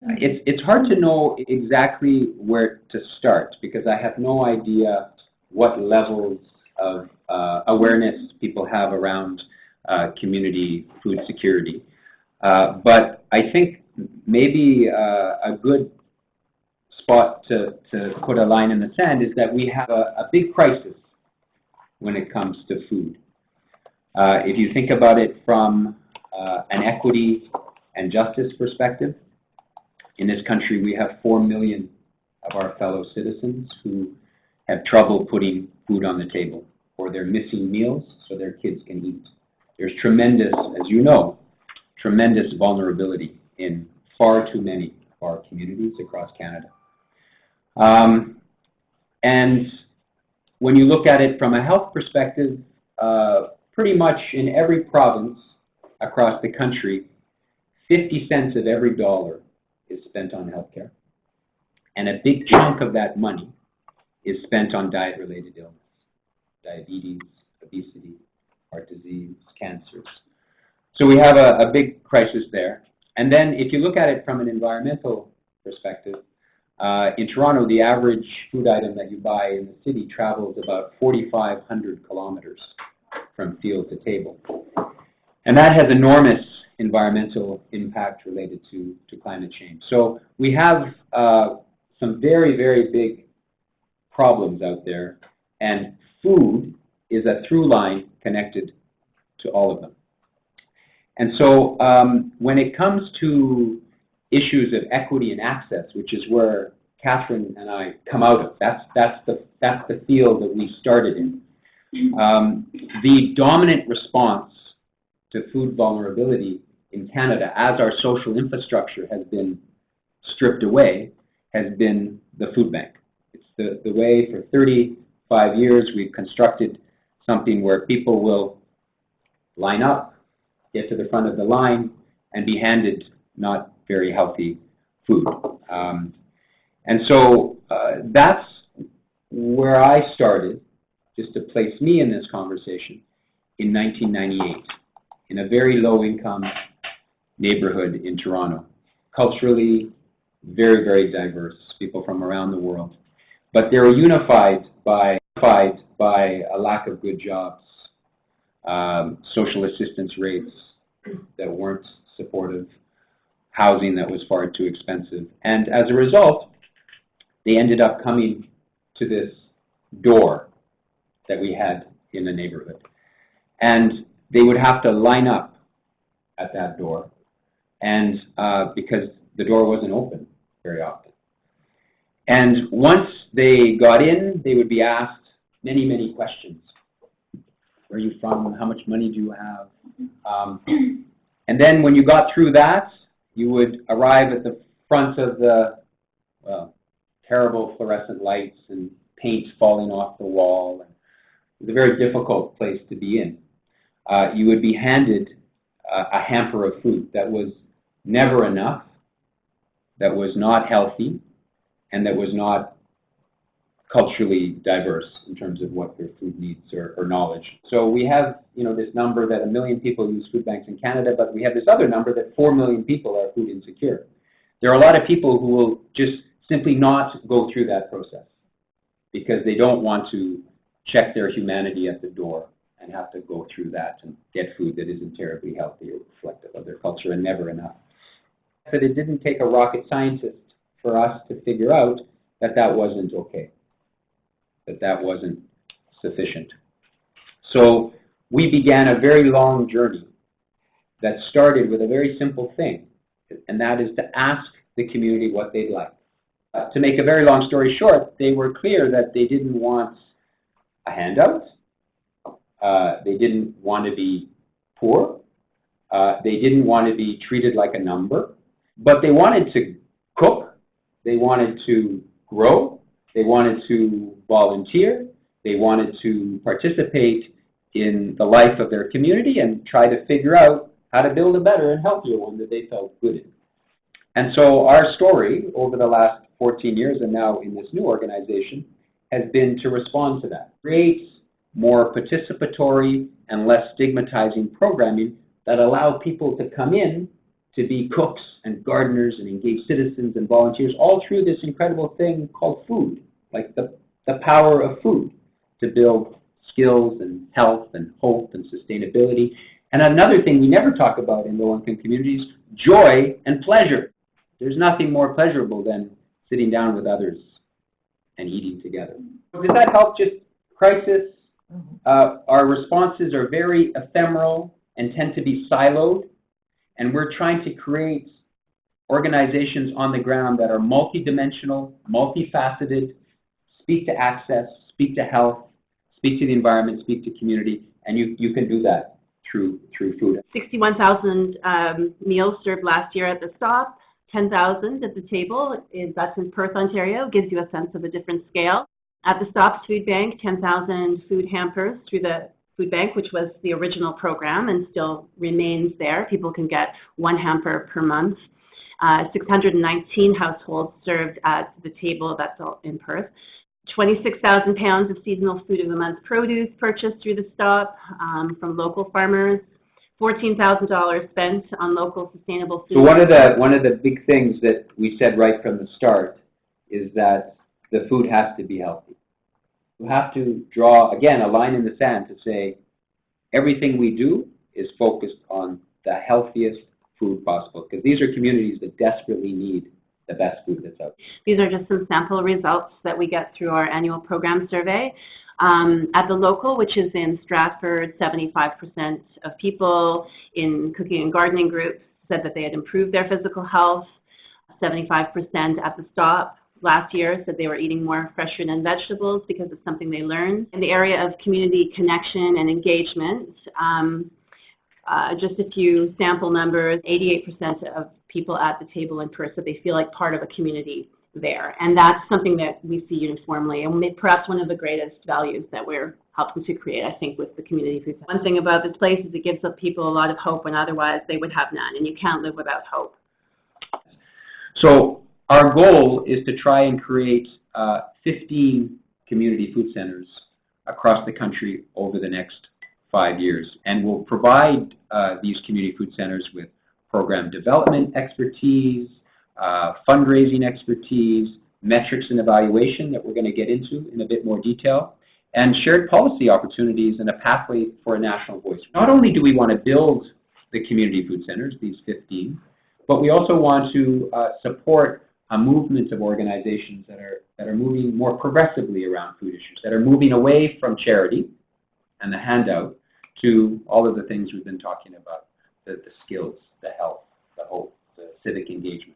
It's hard to know exactly where to start because I have no idea what levels of awareness people have around community food security. But I think maybe a good spot to put a line in the sand is that we have a big crisis when it comes to food. If you think about it from an equity and justice perspective, in this country we have 4 million of our fellow citizens who have trouble putting food on the table, or they're missing meals so their kids can eat. There's tremendous, as you know, tremendous vulnerability in far too many of our communities across Canada. And when you look at it from a health perspective, pretty much in every province across the country, 50 cents of every dollar is spent on healthcare. And a big chunk of that money is spent on diet-related illness, diabetes, obesity, heart disease, cancers. So we have a big crisis there. And then if you look at it from an environmental perspective, in Toronto, the average food item that you buy in the city travels about 4,500 kilometers from field to table. And that has enormous environmental impact related to climate change. So we have some very, very big problems out there, and food is a through line connected to all of them. And so when it comes to issues of equity and access, which is where Catherine and I come out of, that's the field that we started in. The dominant response to food vulnerability in Canada, as our social infrastructure has been stripped away, has been the food bank. It's the way for 35 years we've constructed something where people will line up, get to the front of the line, and be handed not very healthy food. And so that's where I started, just to place me in this conversation, in 1998, in a very low-income neighborhood in Toronto. Culturally, very, very diverse, people from around the world. But they were unified by a lack of good jobs, social assistance rates that weren't supportive, housing that was far too expensive. And as a result, they ended up coming to this door that we had in the neighborhood. And they would have to line up at that door, and because the door wasn't open very often. And once they got in, they would be asked many, many questions. Where are you from? How much money do you have? And then when you got through that, you would arrive at the front of the terrible fluorescent lights and paint falling off the wall. It was a very difficult place to be in. You would be handed a hamper of food that was never enough, that was not healthy, and that was not culturally diverse in terms of what their food needs or knowledge. So we have, this number that 1 million people use food banks in Canada, but we have this other number that 4 million people are food insecure. There are a lot of people who will just simply not go through that process because they don't want to check their humanity at the door and have to go through that and get food that isn't terribly healthy or reflective of their culture and never enough. But it didn't take a rocket scientist for us to figure out that that wasn't okay, that that wasn't sufficient. So we began a very long journey that started with a very simple thing, and that is to ask the community what they'd like. To make a very long story short, they were clear that they didn't want a handout. They didn't want to be poor. They didn't want to be treated like a number. But they wanted to cook. They wanted to grow. They wanted to volunteer. They wanted to participate in the life of their community and try to figure out how to build a better and healthier one that they felt good in. And so our story over the last 14 years and now in this new organization has been to respond to that. Create more participatory and less stigmatizing programming that allow people to come in to be cooks and gardeners and engaged citizens and volunteers, all through this incredible thing called food, like the power of food to build skills and health and hope and sustainability. And another thing we never talk about in low-income communities, joy and pleasure. There's nothing more pleasurable than sitting down with others and eating together. Does that help? Just crisis. Our responses are very ephemeral and tend to be siloed. And we're trying to create organizations on the ground that are multidimensional, multifaceted, speak to access, speak to health, speak to the environment, speak to community, and you can do that through food. 61,000 meals served last year at the stop, 10,000 at the table. That's in Perth, Ontario. Gives you a sense of a different scale. At the Stops Food Bank, 10,000 food hampers through the food bank, which was the original program and still remains there. People can get one hamper per month. 619 households served at the table. That's all in Perth. 26,000 pounds of seasonal food of the month produce purchased through the stop from local farmers. $14,000 spent on local sustainable food. So one of the big things that we said right from the start is that the food has to be healthy. You have to draw, again, a line in the sand to say everything we do is focused on the healthiest food possible, because these are communities that desperately need the best food that's out there. These are just some sample results that we get through our annual program survey. At the local, which is in Stratford, 75% of people in cooking and gardening groups said that they had improved their physical health. 75% at the stop last year said they were eating more fresh fruit and vegetables because it's something they learned. In the area of community connection and engagement, just a few sample numbers, 88% of people at the table in Perth said they feel like part of a community there. And that's something that we see uniformly, and perhaps one of the greatest values that we're helping to create, I think, with the community food. One thing about this place is it gives up people a lot of hope when otherwise they would have none, and you can't live without hope. So our goal is to try and create 15 community food centers across the country over the next 5 years. And we'll provide these community food centers with program development expertise, fundraising expertise, metrics and evaluation that we're going to get into in a bit more detail, and shared policy opportunities and a pathway for a national voice. Not only do we want to build the community food centers, these 15, but we also want to support a movement of organizations that are moving more progressively around food issues, that are moving away from charity and the handout to all of the things we've been talking about, the skills, the health, the hope, the civic engagement.